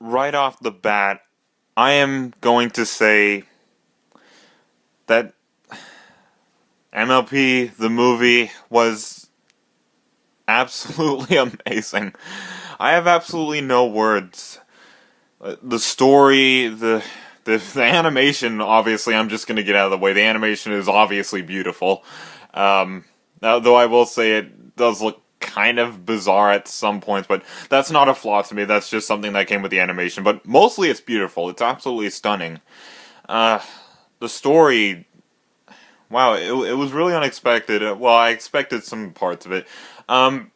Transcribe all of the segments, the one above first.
right off the bat, I am going to say that MLP, the movie, was absolutely amazing. I have absolutely no words. The story, the animation, obviously, I'm just going to get out of the way. The animation is obviously beautiful. Though I will say it does look kind of bizarre at some points, but that's not a flaw to me. That's just something that came with the animation. But mostly it's beautiful. It's absolutely stunning. Uh, the story, wow, it was really unexpected. Well, I expected some parts of it. Um,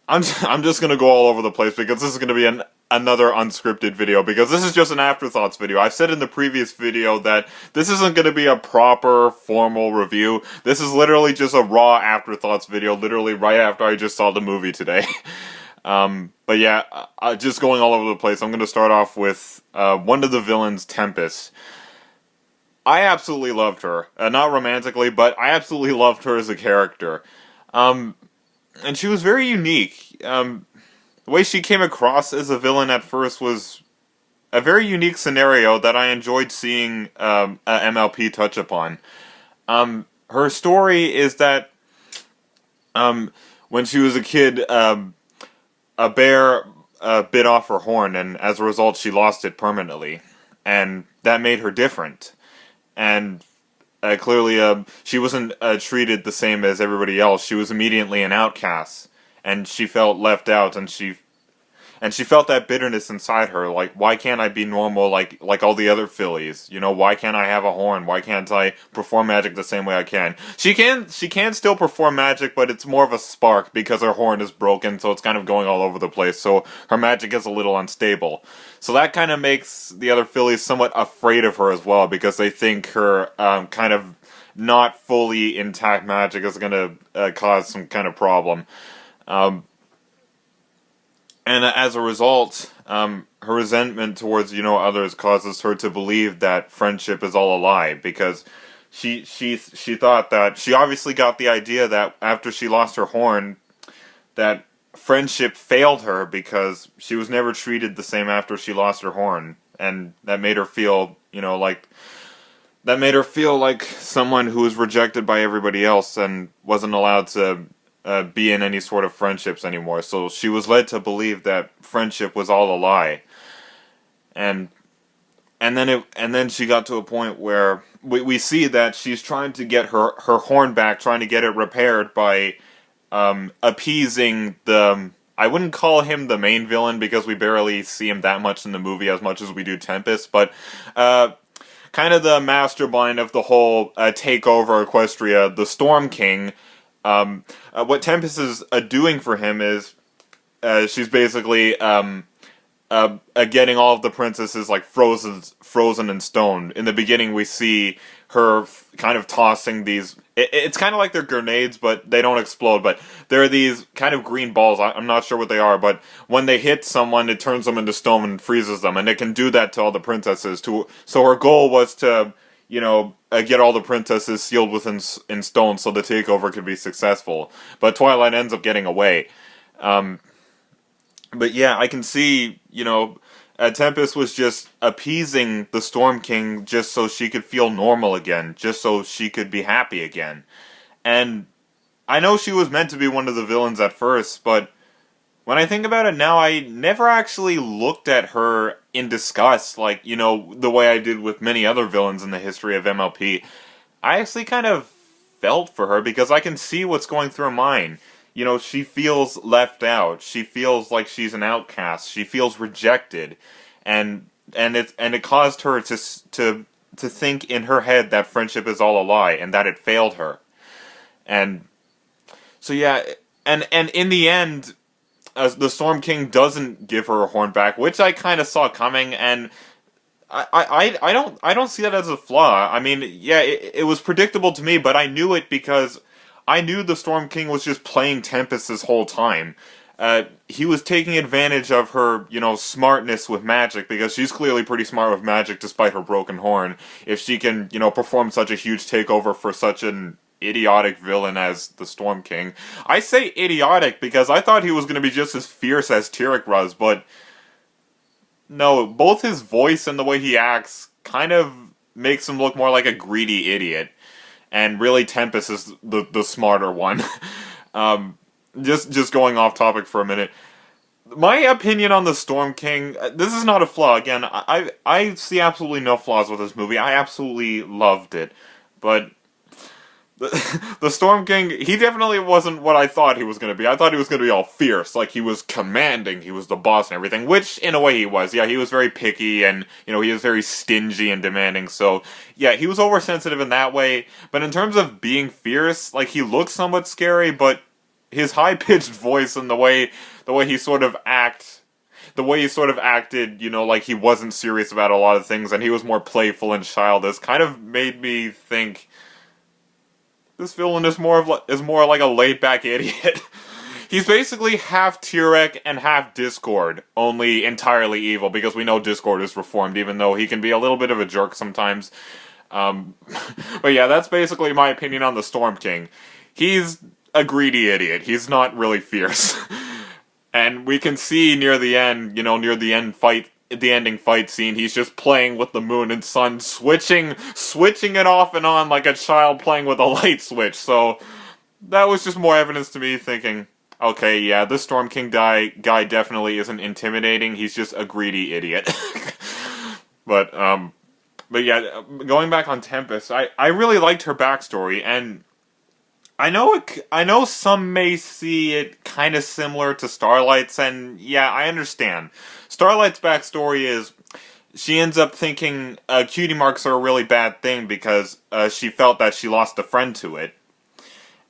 I'm just gonna go all over the place because this is gonna be another unscripted video because this is just an afterthoughts video. I've said in the previous video that this isn't gonna be a proper formal review. This is literally just a raw afterthoughts video, literally right after I just saw the movie today. But yeah, just going all over the place. I'm gonna start off with one of the villains, Tempest. I absolutely loved her. Not romantically, but I absolutely loved her as a character. And she was very unique. The way she came across as a villain at first was a very unique scenario that I enjoyed seeing MLP touch upon. Her story is that when she was a kid, a bear bit off her horn, and as a result, she lost it permanently. And that made her different. And clearly, she wasn't treated the same as everybody else. She was immediately an outcast, and she felt left out, and she felt that bitterness inside her. Like, why can't I be normal like all the other fillies? You know, why can't I have a horn? Why can't I perform magic the same way I can? She can still perform magic, but it's more of a spark because her horn is broken, so it's kind of going all over the place. So her magic is a little unstable. So that kind of makes the other fillies somewhat afraid of her as well because they think her kind of not fully intact magic is going to cause some kind of problem. And as a result, her resentment towards, others causes her to believe that friendship is all a lie, because she thought that, she obviously got the idea that after she lost her horn, that friendship failed her because she was never treated the same after she lost her horn, and that made her feel, like someone who was rejected by everybody else and wasn't allowed to be in any sort of friendships anymore. So she was led to believe that friendship was all a lie, and then she got to a point where we see that she's trying to get her horn back, trying to get it repaired by appeasing the. I wouldn't call him the main villain because we barely see him that much in the movie as much as we do Tempest, but kind of the mastermind of the whole takeover Equestria, the Storm King. What Tempest is doing for him is she's basically getting all of the princesses like frozen in stone. In the beginning, we see her kind of tossing these. It's kind of like they're grenades, but they don't explode. But they're these kind of green balls. I'm not sure what they are, but when they hit someone, it turns them into stone and freezes them, and it can do that to all the princesses. So her goal was to get all the princesses sealed in stone so the takeover could be successful. But Twilight ends up getting away. But yeah, I can see, Tempest was just appeasing the Storm King just so she could feel normal again, just so she could be happy again. And I know she was meant to be one of the villains at first, but when I think about it now, I never actually looked at her in disgust, like, the way I did with many other villains in the history of MLP. I actually kind of felt for her because I can see what's going through her mind. She feels left out. She feels like she's an outcast. She feels rejected, and it caused her to think in her head that friendship is all a lie and that it failed her. And so yeah, and in the end, the Storm King doesn't give her a horn back, which I kind of saw coming, and I don't see that as a flaw. I mean, yeah, it was predictable to me, but I knew it because I knew the Storm King was just playing Tempest this whole time. He was taking advantage of her, smartness with magic, because she's clearly pretty smart with magic despite her broken horn. If she can, perform such a huge takeover for such an idiotic villain as the Storm King. I say idiotic because I thought he was going to be just as fierce as Tyrek was, but no, both his voice and the way he acts kind of makes him look more like a greedy idiot. And really, Tempest is the smarter one. um, just going off topic for a minute. My opinion on the Storm King. This is not a flaw. Again, I see absolutely no flaws with this movie. I absolutely loved it, but the Storm King, he definitely wasn't what I thought he was going to be. I thought he was going to be all fierce, like he was commanding, he was the boss and everything, which in a way he was. Yeah, he was very picky and, he was very stingy and demanding, so yeah, he was oversensitive in that way, but in terms of being fierce, like he looks somewhat scary, but his high-pitched voice and the way he sort of acted, like he wasn't serious about a lot of things and he was more playful and childish, kind of made me think this villain is more like a laid back idiot. He's basically half Tyrek and half Discord, only entirely evil because we know Discord is reformed, even though he can be a little bit of a jerk sometimes. Um, but yeah, that's basically my opinion on the Storm King. He's a greedy idiot. He's not really fierce, and we can see near the end, the ending fight scene, he's just playing with the moon and sun, switching it off and on like a child playing with a light switch. So that was just more evidence to me thinking, okay, yeah, this Storm King guy definitely isn't intimidating. He's just a greedy idiot. but yeah, going back on Tempest, I really liked her backstory, and I know some may see it kind of similar to Starlight's, and yeah, I understand. Starlight's backstory is she ends up thinking cutie marks are a really bad thing because she felt that she lost a friend to it.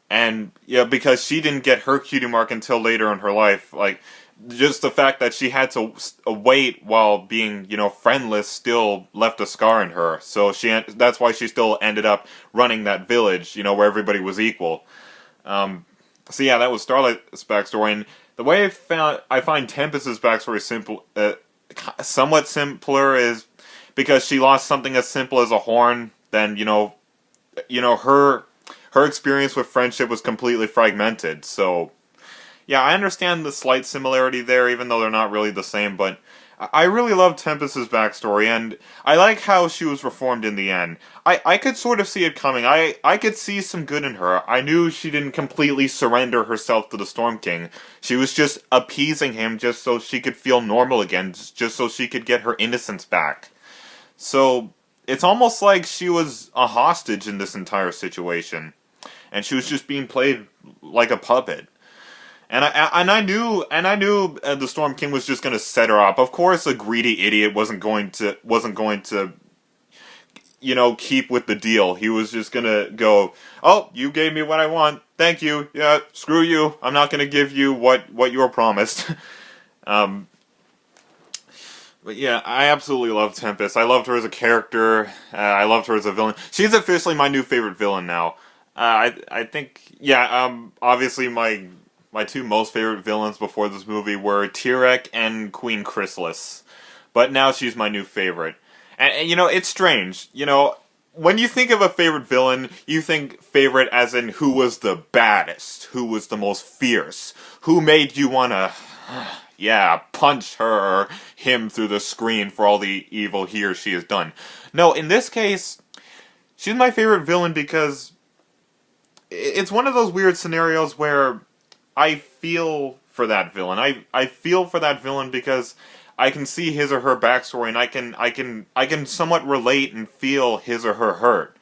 And yeah, because she didn't get her cutie mark until later in her life, like just the fact that she had to wait while being, friendless still left a scar in her. So that's why she still ended up running that village, where everybody was equal. So yeah, that was Starlight's backstory, and the way I find Tempest's backstory somewhat simpler is because she lost something as simple as a horn. Then her experience with friendship was completely fragmented. So yeah, I understand the slight similarity there, even though they're not really the same, but I really love Tempest's backstory, and I like how she was reformed in the end. I could sort of see it coming. I could see some good in her. I knew she didn't completely surrender herself to the Storm King. She was just appeasing him just so she could feel normal again, just so she could get her innocence back. So, it's almost like she was a hostage in this entire situation, and she was just being played like a puppet. And I knew the Storm King was just going to set her up. Of course, a greedy idiot wasn't going to keep with the deal. He was just going to go, "Oh, you gave me what I want. Thank you. Yeah, screw you. I'm not going to give you what you were promised." But yeah, I absolutely love Tempest. I loved her as a character. I loved her as a villain. She's officially my new favorite villain now. I think, yeah, obviously my two most favorite villains before this movie were Tyrek and Queen Chrysalis. But now she's my new favorite. And it's strange. When you think of a favorite villain, you think favorite as in who was the baddest, who was the most fierce, who made you want to, punch her or him through the screen for all the evil he or she has done. No, in this case, she's my favorite villain because it's one of those weird scenarios where I feel for that villain. I feel for that villain because I can see his or her backstory, and I can somewhat relate and feel his or her hurt,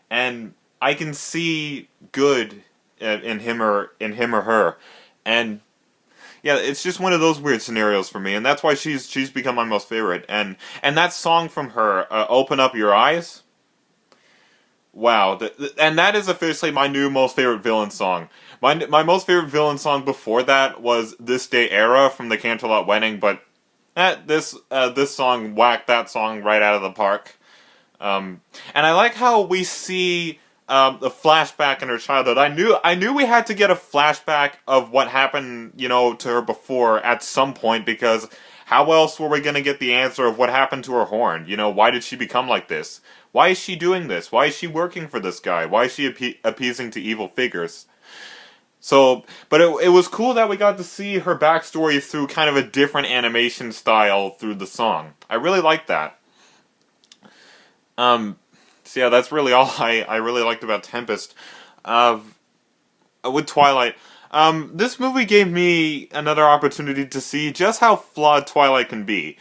and I can see good in him or her, and yeah, it's just one of those weird scenarios for me, and that's why she's become my most favorite. And that song from her, "Open Up Your Eyes." Wow, and that is officially my new most favorite villain song. My most favorite villain song before that was "This Day Era" from the Canterlot Wedding, but this song whacked that song right out of the park. And I like how we see the flashback in her childhood. I knew we had to get a flashback of what happened, to her before at some point, because how else were we going to get the answer of what happened to her horn? Why did she become like this? Why is she doing this? Why is she working for this guy? Why is she appeasing to evil figures? So, but it was cool that we got to see her backstory through kind of a different animation style through the song. I really liked that. Um, so yeah, that's really all I really liked about Tempest. Uh, with Twilight, this movie gave me another opportunity to see just how flawed Twilight can be.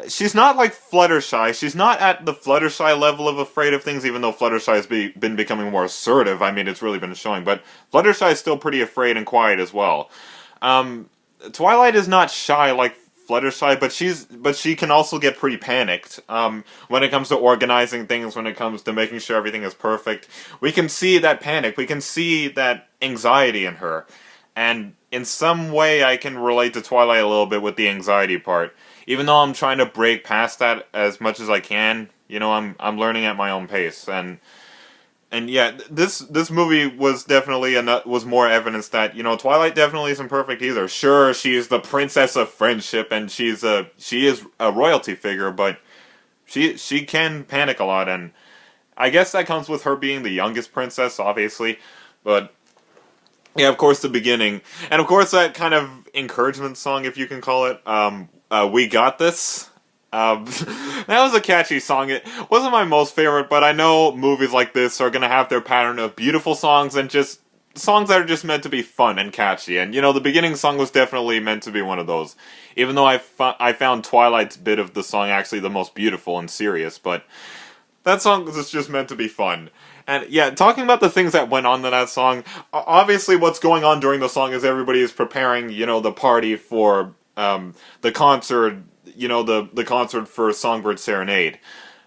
She's not like Fluttershy. She's not at the Fluttershy level of afraid of things, even though Fluttershy has been becoming more assertive. I mean, it's really been showing. But Fluttershy is still pretty afraid and quiet as well. Um, Twilight is not shy like Fluttershy, but she can also get pretty panicked. When it comes to organizing things, when it comes to making sure everything is perfect, we can see that panic. We can see that anxiety in her, and in some way, I can relate to Twilight a little bit with the anxiety part. Even though I'm trying to break past that as much as I can, I'm learning at my own pace, and yeah, this movie was definitely was more evidence that Twilight definitely isn't perfect either. Sure, she's the princess of friendship, and she is a royalty figure, but she can panic a lot, and I guess that comes with her being the youngest princess, obviously. But yeah, of course, the beginning, and of course that kind of encouragement song, if you can call it. We Got This. That was a catchy song. It wasn't my most favorite, but I know movies like this are gonna have their pattern of beautiful songs and just songs that are just meant to be fun and catchy. And the beginning song was definitely meant to be one of those. Even though I found Twilight's bit of the song actually the most beautiful and serious, but that song was just meant to be fun. And yeah, talking about the things that went on in that song, obviously what's going on during the song is everybody is preparing, the party for the concert, the concert for Songbird Serenade.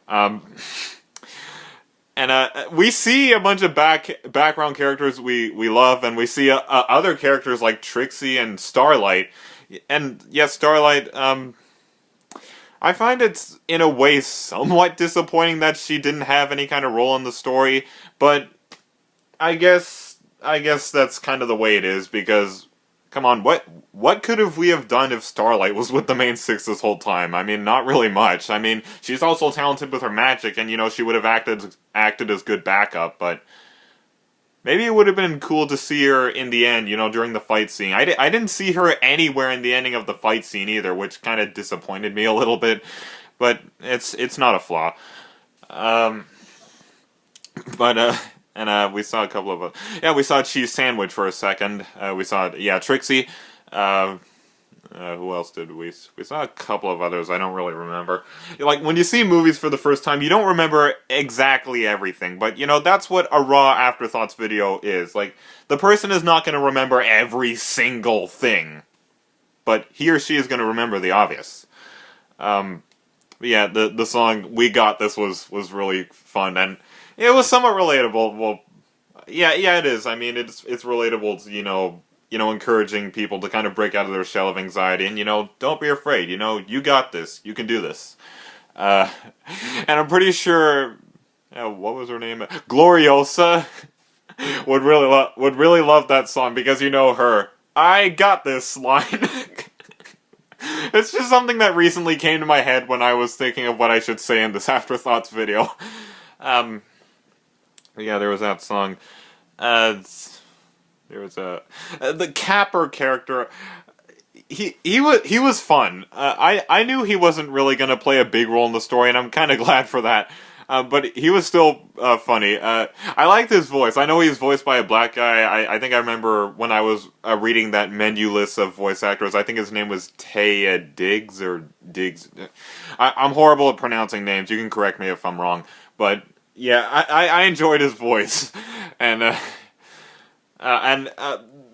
Um, and we see a bunch of background characters we love, and we see other characters like Trixie and Starlight. And yes, Starlight, I find it's, in a way, somewhat disappointing that she didn't have any kind of role in the story, but I guess that's kind of the way it is, because come on, what could we have done if Starlight was with the main six this whole time? I mean, not really much. I mean, she's also talented with her magic, and she would have acted as good backup, but maybe it would have been cool to see her in the end, during the fight scene. I didn't see her anywhere in the ending of the fight scene either, which kind of disappointed me a little bit, but it's not a flaw. Um, but and we saw a couple of we saw Cheese Sandwich for a second. We saw Trixie. Who else did we saw a couple of others. I don't really remember. Like, when you see movies for the first time, you don't remember exactly everything, but that's what a raw afterthoughts video is. Like, the person is not going to remember every single thing, but he or she is going to remember the obvious. But yeah, the song "We Got This" was really fun, and it was somewhat relatable. Well, yeah, it is. I mean, it's relatable to encouraging people to kind of break out of their shell of anxiety, and don't be afraid. You got this. You can do this. And I'm pretty sure, what was her name? Gloriosa would really love that song, because her "I got this" line. It's just something that recently came to my head when I was thinking of what I should say in this afterthoughts video. Yeah, there was that song. There was the Capper character. He was fun. I knew he wasn't really gonna play a big role in the story, and I'm kind of glad for that. But he was still funny. I liked his voice. I know he's voiced by a black guy. I think I remember when I was reading that menu list of voice actors, I think his name was Taya Diggs, or Diggs. I'm horrible at pronouncing names. You can correct me if I'm wrong. But yeah, I enjoyed his voice. And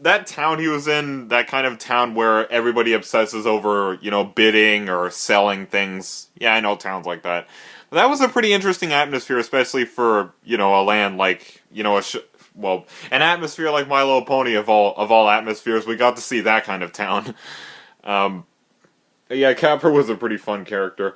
that town he was in, that kind of town where everybody obsesses over, bidding or selling things. Yeah, I know towns like that. But that was a pretty interesting atmosphere, especially for, a land like, an atmosphere like My Little Pony of all atmospheres. We got to see that kind of town. Yeah, Capper was a pretty fun character.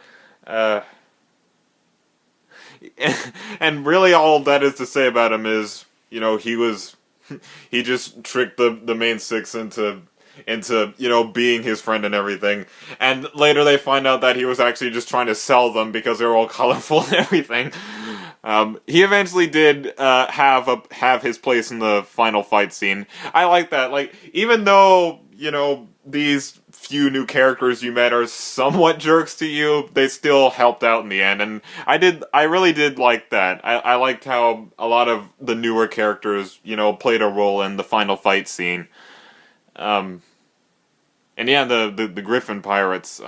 And really all that is to say about him is, he just tricked the main six into being his friend and everything. And later they find out that he was actually just trying to sell them because they were all colorful and everything. He eventually did have his place in the final fight scene. I like that. Like, even though, these few new characters you met are somewhat jerks to you, they still helped out in the end, and I really did like that. I liked how a lot of the newer characters, played a role in the final fight scene. And yeah, the Griffin Pirates.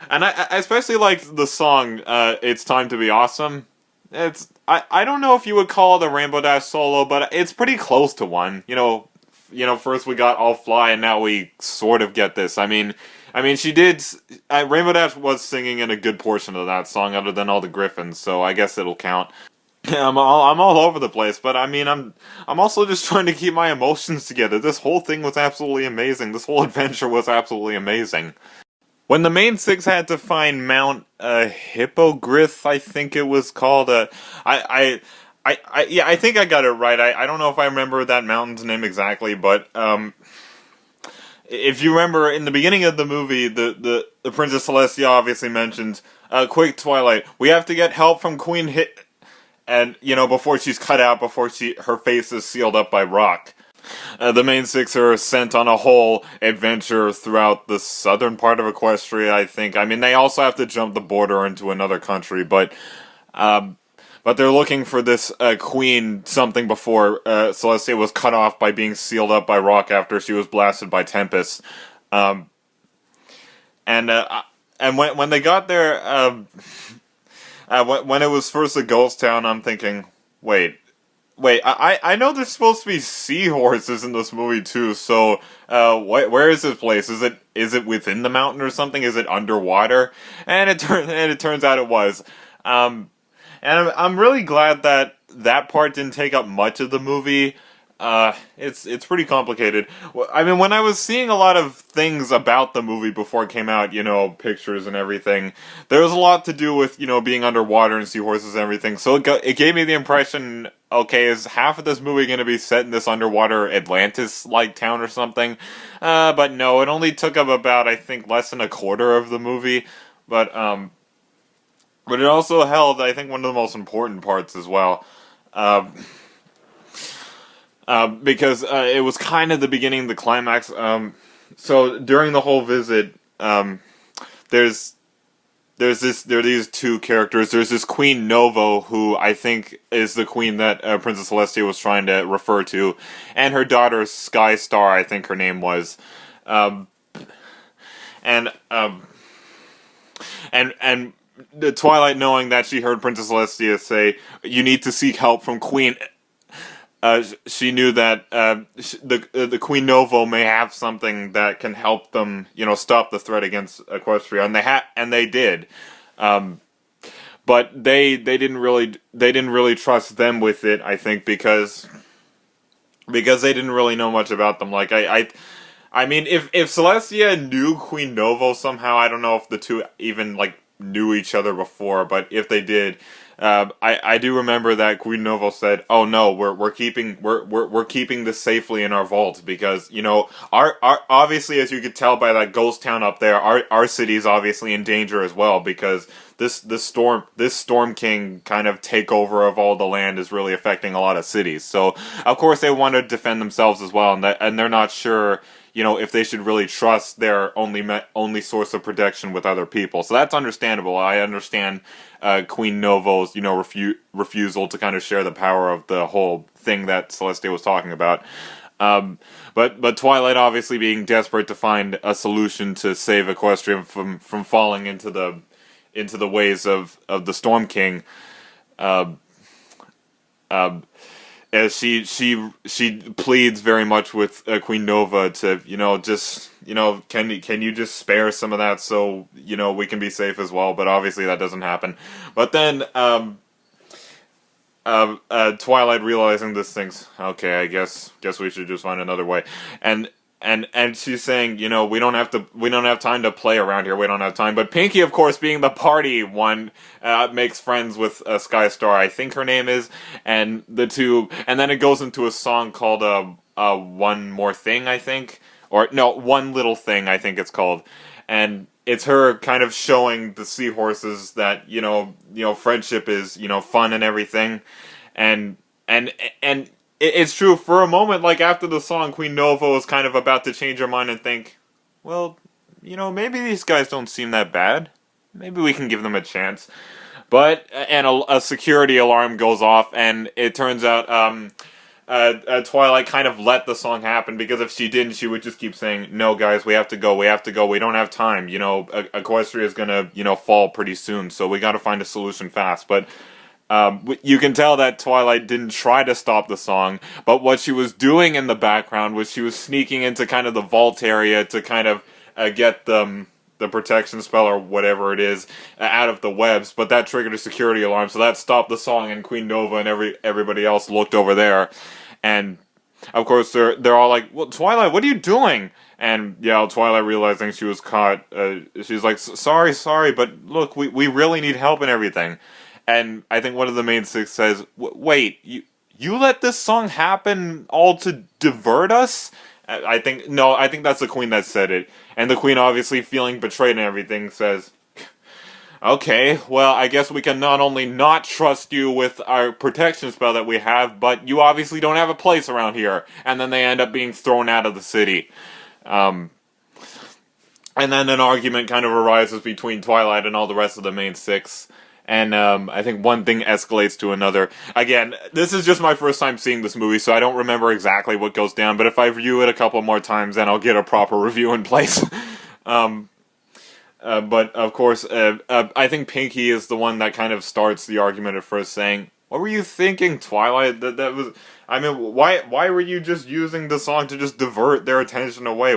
And I especially liked the song, It's Time to Be Awesome. I don't know if you would call it a Rainbow Dash solo, but it's pretty close to one. First we got All Fly, and now we sort of get this. She did. Rainbow Dash was singing in a good portion of that song, other than all the Griffins, so I guess it'll count. I'm all over the place, but I'm also just trying to keep my emotions together. This whole thing was absolutely amazing. This whole adventure was absolutely amazing. When the main six had to find Mount Hippogriff, I think it was called. I think I got it right. I don't know if I remember that mountain's name exactly, but if you remember in the beginning of the movie, the Princess Celestia obviously mentions, "Quick, Twilight, we have to get help from Queen Hit," and before she's cut out, before her face is sealed up by rock. The main six are sent on a whole adventure throughout the southern part of Equestria, I think. They also have to jump the border into another country, but they're looking for this queen something before Celestia was cut off by being sealed up by rock after she was blasted by Tempest. And when they got there, when it was first a ghost town, I'm thinking, wait, I know there's supposed to be seahorses in this movie too, so where is this place? Is it within the mountain or something? Is it underwater? And it turns out it was. And I'm really glad that part didn't take up much of the movie. It's pretty complicated. When I was seeing a lot of things about the movie before it came out, pictures and everything, there was a lot to do with, being underwater and seahorses and everything, so it gave me the impression, okay, is half of this movie going to be set in this underwater Atlantis-like town or something? But no, it only took up about, I think, less than a quarter of the movie, but it also held, I think, one of the most important parts as well. Because it was kind of the beginning of the climax. So during the whole visit, there are these two characters. There's this Queen Novo, who I think is the queen that Princess Celestia was trying to refer to, and her daughter Sky Star, I think her name was, and the Twilight, knowing that she heard Princess Celestia say, "You need to seek help from Queen." She knew that the Queen Novo may have something that can help them, stop the threat against Equestria, and they did. But they didn't really trust them with it, I think, because they didn't really know much about them. Like if Celestia knew Queen Novo somehow, I don't know if the two even knew each other before, but if they did, I do remember that Queen Novo said, "Oh no, we're keeping this safely in our vault because our obviously, as you could tell by that ghost town up there, our city's obviously in danger as well, because this storm king kind of takeover of all the land is really affecting a lot of cities. So of course they want to defend themselves as well, and they're not sure." If they should really trust their only source of protection with other people. So that's understandable. I understand Queen Novo's, refusal to kind of share the power of the whole thing that Celestia was talking about. But Twilight obviously being desperate to find a solution to save Equestria from falling into the ways of the Storm King. As she pleads very much with Queen Nova to can you just spare some of that so we can be safe as well, but obviously that doesn't happen. But then Twilight, realizing this, thinks, okay, I guess we should just find another way, and she's saying, we don't have time to play around here. We don't have time. But Pinky, of course, being the party one, makes friends with Sky Star, I think her name is, and the two, and then it goes into a song called One More Thing, I think, or no, One Little Thing, I think it's called, and it's her kind of showing the seahorses that friendship is fun and everything, and and and it's true. For a moment, like after the song, Queen Nova was kind of about to change her mind and think, well, maybe these guys don't seem that bad. Maybe we can give them a chance. But and a security alarm goes off, and it turns out Twilight kind of let the song happen, because if she didn't, she would just keep saying, "No, guys, we have to go. We have to go. We don't have time. Equestria is gonna fall pretty soon, so we got to find a solution fast." But you can tell that Twilight didn't try to stop the song, but what she was doing in the background was she was sneaking into kind of the vault area to kind of get the protection spell or whatever it is out of the webs, but that triggered a security alarm, so that stopped the song, and Queen Nova and everybody else looked over there, and of course they're all like, "Well, Twilight, what are you doing?" And Twilight, realizing she was caught, she's like, sorry, but look, we really need help and everything." And I think one of the main six says, "Wait, you let this song happen all to divert us?" I think that's the Queen that said it. And the Queen, obviously feeling betrayed and everything, says, "Okay, well, I guess we can not only not trust you with our protection spell that we have, but you obviously don't have a place around here." And then they end up being thrown out of the city. And then an argument kind of arises between Twilight and all the rest of the main six. And I think one thing escalates to another. Again, this is just my first time seeing this movie, so I don't remember exactly what goes down, but if I view it a couple more times, then I'll get a proper review in place. But, of course, I think Pinky is the one that kind of starts the argument at first, saying, "What were you thinking, Twilight? That was... I mean, why were you just using the song to just divert their attention away?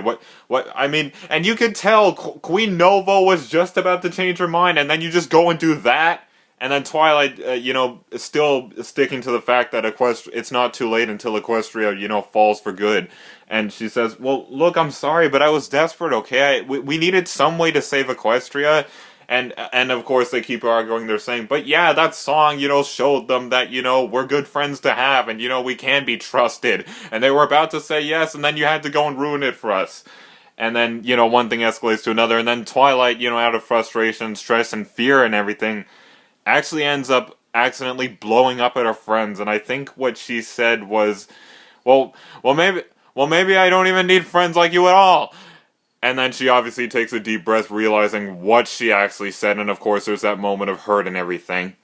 I mean, and you could tell Queen Nova was just about to change her mind, and then you just go and do that, and then Twilight, is still sticking to the fact that it's not too late until Equestria, falls for good. And she says, "Well, look, I'm sorry, but I was desperate, okay? We needed some way to save Equestria." And of course they keep arguing, they're saying, "But yeah, that song, showed them that, we're good friends to have, and, we can be trusted." And they were about to say yes, and then you had to go and ruin it for us. And then, one thing escalates to another, and then Twilight, out of frustration, stress, and fear and everything, actually ends up accidentally blowing up at her friends. And I think what she said was, well, maybe I don't even need friends like you at all." And then she obviously takes a deep breath, realizing what she actually said, and of course there's that moment of hurt and everything.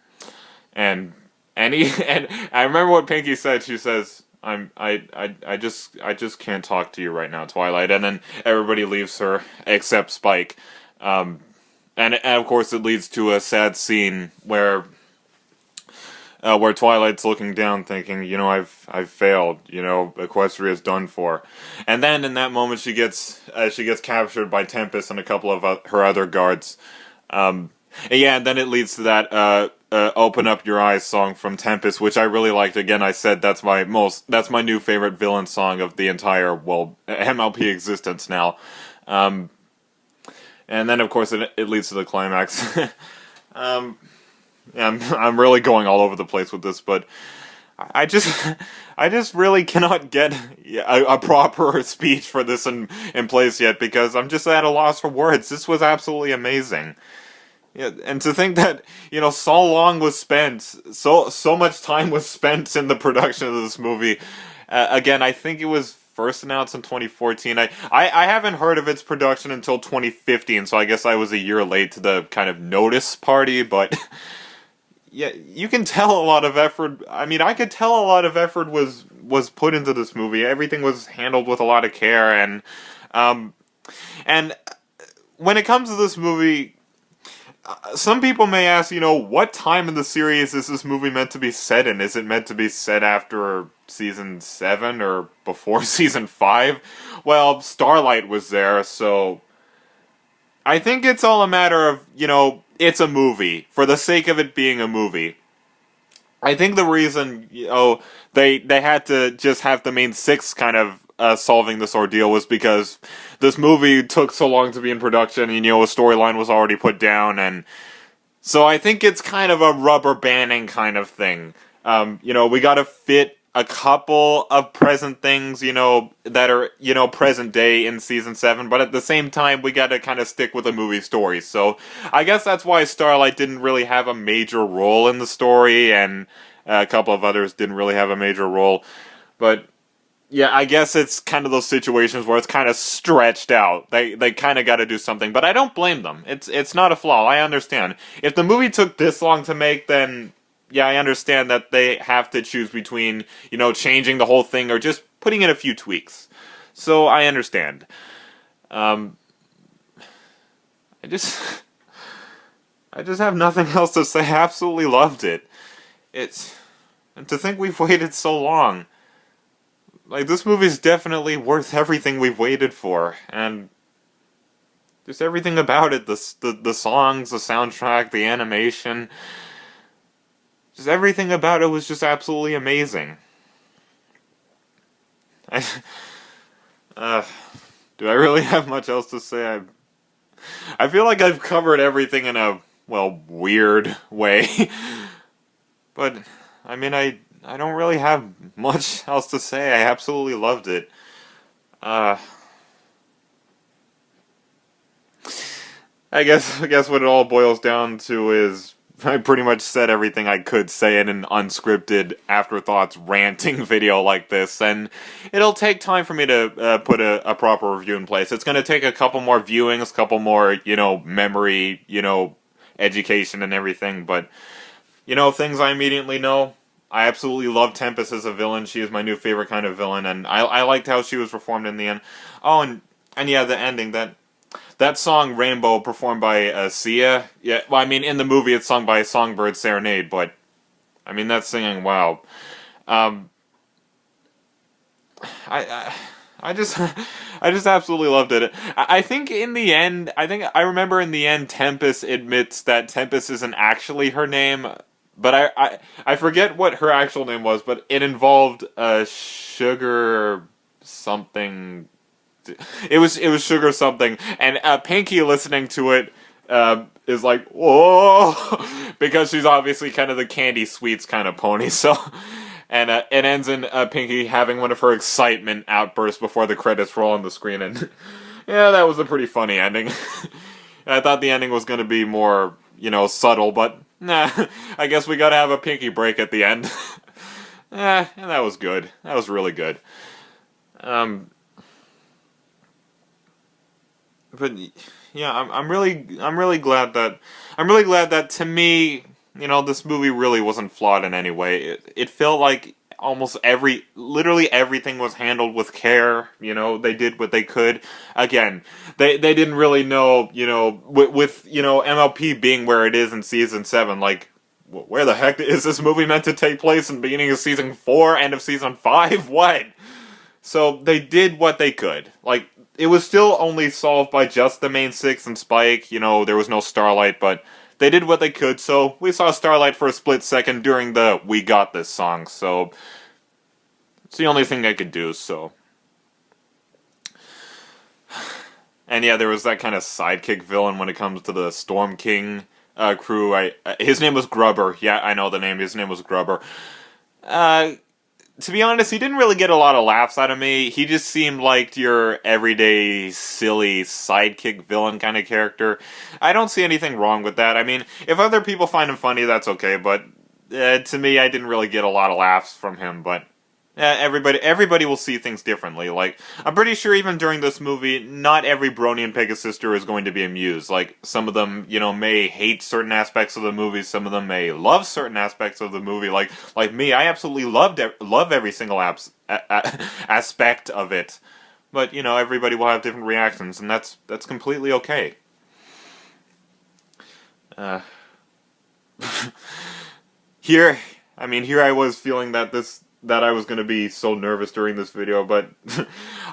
And I remember what Pinky said. She says, I just can't talk to you right now, Twilight." And then everybody leaves her except Spike. And of course it leads to a sad scene where Twilight's looking down, thinking, I've failed. Equestria is done for. And then in that moment, she gets captured by Tempest and a couple of her other guards. And then it leads to that "Open Up Your Eyes" song from Tempest, which I really liked. Again, I said that's my new favorite villain song of the entire MLP existence now. And then of course it leads to the climax. I'm really going all over the place with this, but I just really cannot get a proper speech for this in place yet, because I'm just at a loss for words. This was absolutely amazing. Yeah, and to think that, so much time was spent in the production of this movie. Again, I think it was first announced in 2014. I haven't heard of its production until 2015, so I guess I was a year late to the kind of notice party, but... Yeah, you can tell a lot of effort. I mean, I could tell a lot of effort was put into this movie. Everything was handled with a lot of care, and when it comes to this movie, some people may ask, what time in the series is this movie meant to be set in? Is it meant to be set after season 7 or before season 5? Well, Starlight was there, so I think it's all a matter of, it's a movie, for the sake of it being a movie. I think the reason, they had to just have the main six kind of solving this ordeal was because this movie took so long to be in production, and, a storyline was already put down, and so I think it's kind of a rubber banding kind of thing. We gotta fit a couple of present things, that are, present day in season 7, but at the same time, we gotta kind of stick with the movie story. So, I guess that's why Starlight didn't really have a major role in the story, and a couple of others didn't really have a major role. But, yeah, I guess it's kind of those situations where it's kind of stretched out. They kind of gotta do something, but I don't blame them. It's not a flaw, I understand. If the movie took this long to make, then yeah, I understand that they have to choose between, changing the whole thing or just putting in a few tweaks. So I understand. I just, I just have nothing else to say. I absolutely loved it. And to think we've waited so long. Like, this movie's definitely worth everything we've waited for, and just everything about it, the songs, the soundtrack, the animation. Just everything about it was just absolutely amazing. Do I really have much else to say? I feel like I've covered everything in a, weird way. But, I mean, I don't really have much else to say. I absolutely loved it. I guess what it all boils down to is I pretty much said everything I could say in an unscripted afterthoughts ranting video like this, and it'll take time for me to put a proper review in place. It's going to take a couple more viewings, a couple more, memory, education and everything, but, things I immediately know. I absolutely love Tempest as a villain. She is my new favorite kind of villain, and I liked how she was reformed in the end. Oh, and yeah, the ending, that song, Rainbow, performed by Sia, yeah, well, I mean, in the movie it's sung by Songbird Serenade, but, I mean, that's singing, wow. I just absolutely loved it. I think in the end, I remember in the end, Tempest admits that Tempest isn't actually her name, but I forget what her actual name was, but it involved, Sugar something. It was Sugar something, and Pinky listening to it is like, whoa, because she's obviously kind of the Candy Sweets kind of pony. So, and it ends in Pinky having one of her excitement outbursts before the credits roll on the screen, and yeah, that was a pretty funny ending. I thought the ending was going to be more, subtle, but nah, I guess we got to have a Pinky break at the end. And that was good. That was really good. But yeah, I'm really glad that to me, this movie really wasn't flawed in any way. It felt like almost literally everything was handled with care. They did what they could. Again, they didn't really know, with MLP being where it is in season 7, like, where the heck is this movie meant to take place in the beginning of season 4, end of season 5? What? So they did what they could. Like, it was still only solved by just the main 6 and Spike. There was no Starlight, but they did what they could, so we saw Starlight for a split second during the We Got This song, so it's the only thing they could do, so. And yeah, there was that kind of sidekick villain when it comes to the Storm King crew. His name was Grubber. Yeah, I know the name. His name was Grubber. To be honest, he didn't really get a lot of laughs out of me. He just seemed like your everyday, silly, sidekick villain kind of character. I don't see anything wrong with that. I mean, if other people find him funny, that's okay, but to me, I didn't really get a lot of laughs from him, but everybody will see things differently. Like, I'm pretty sure even during this movie, not every Brony and Pegasus sister is going to be amused. Like, some of them, may hate certain aspects of the movie, some of them may love certain aspects of the movie. Like me, I absolutely love every single aspect of it. But, everybody will have different reactions, and that's completely okay. Here I was feeling that I was going to be so nervous during this video, but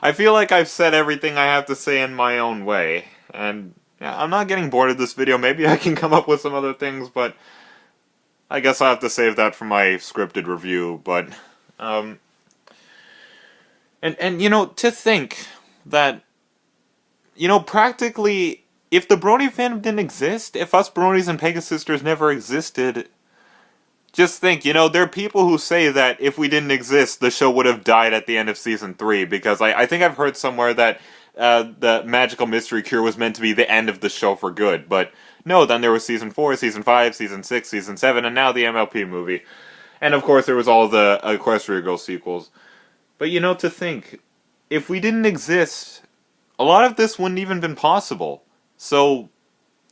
I feel like I've said everything I have to say in my own way, and yeah, I'm not getting bored of this video. Maybe I can come up with some other things, but I guess I'll have to save that for my scripted review, but, and to think that, practically, if the Brony fandom didn't exist, if us Bronies and Pegasus sisters never existed, just think, there are people who say that if we didn't exist, the show would have died at the end of season 3, because I think I've heard somewhere that the Magical Mystery Cure was meant to be the end of the show for good, but no, then there was season 4, season 5, season 6, season 7, and now the MLP movie. And of course there was all the Equestria Girls sequels. But to think, if we didn't exist, a lot of this wouldn't even been possible. So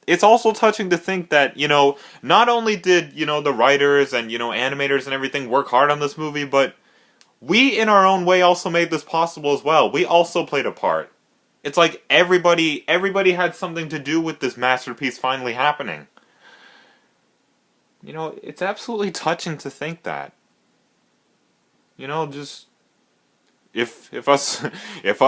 it's also touching to think that, not only did, the writers and, animators and everything work hard on this movie, but we, in our own way, also made this possible as well. We also played a part. It's like everybody had something to do with this masterpiece finally happening. It's absolutely touching to think that. Just... If us, it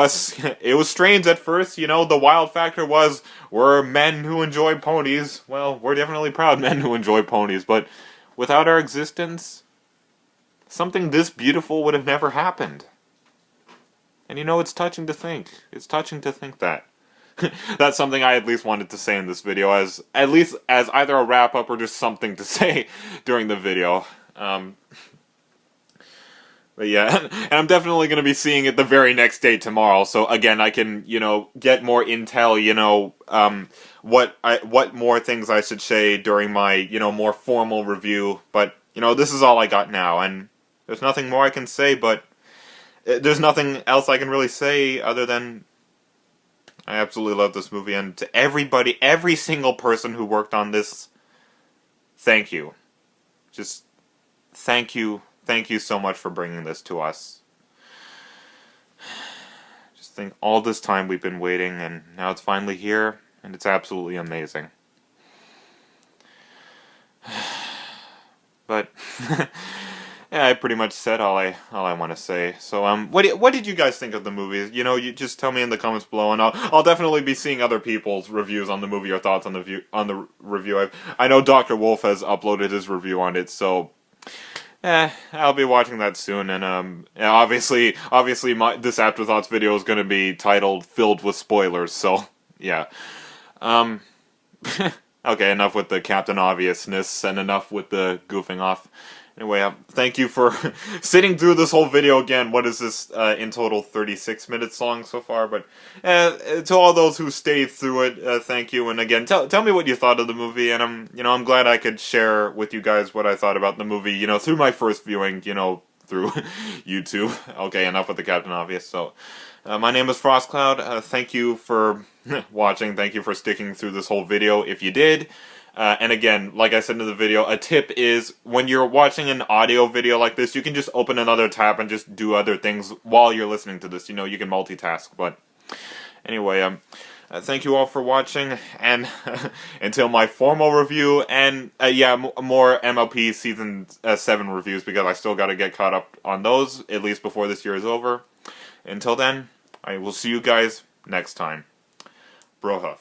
was strange at first, the wild factor was, we're men who enjoy ponies. Well, we're definitely proud men who enjoy ponies, but without our existence, something this beautiful would have never happened. And it's touching to think. It's touching to think that. That's something I at least wanted to say in this video, as either a wrap-up or just something to say during the video. But yeah, and I'm definitely going to be seeing it the very next day tomorrow, so again, I can, get more intel, what more things I should say during my, more formal review, but, this is all I got now, and there's nothing more I can say, but there's nothing else I can really say other than I absolutely love this movie, and to everybody, every single person who worked on this, thank you. Just, thank you. Thank you so much for bringing this to us. Just think, all this time we've been waiting, and now it's finally here, and it's absolutely amazing. But yeah, I pretty much said all I want to say. So what did you guys think of the movie? You just tell me in the comments below, and I'll definitely be seeing other people's reviews on the movie or thoughts on the review. I know Dr. Wolf has uploaded his review on it, so I'll be watching that soon, and obviously this Afterthoughts video is going to be titled "Filled with Spoilers," so yeah. Okay, enough with the Captain Obviousness, and enough with the goofing off. Anyway, thank you for sitting through this whole video again. What is this, in total 36 minutes long so far? But to all those who stayed through it, thank you. And again, tell me what you thought of the movie. And I'm glad I could share with you guys what I thought about the movie, through my first viewing, through YouTube. Okay, enough with the Captain Obvious. So, my name is FrostCloud. Thank you for watching. Thank you for sticking through this whole video, if you did. And again, like I said in the video, a tip is, when you're watching an audio video like this, you can just open another tab and just do other things while you're listening to this. You can multitask. But anyway, thank you all for watching, and until my formal review, and yeah, more MLP Season 7 reviews, because I still got to get caught up on those, at least before this year is over. Until then, I will see you guys next time. Brohuff.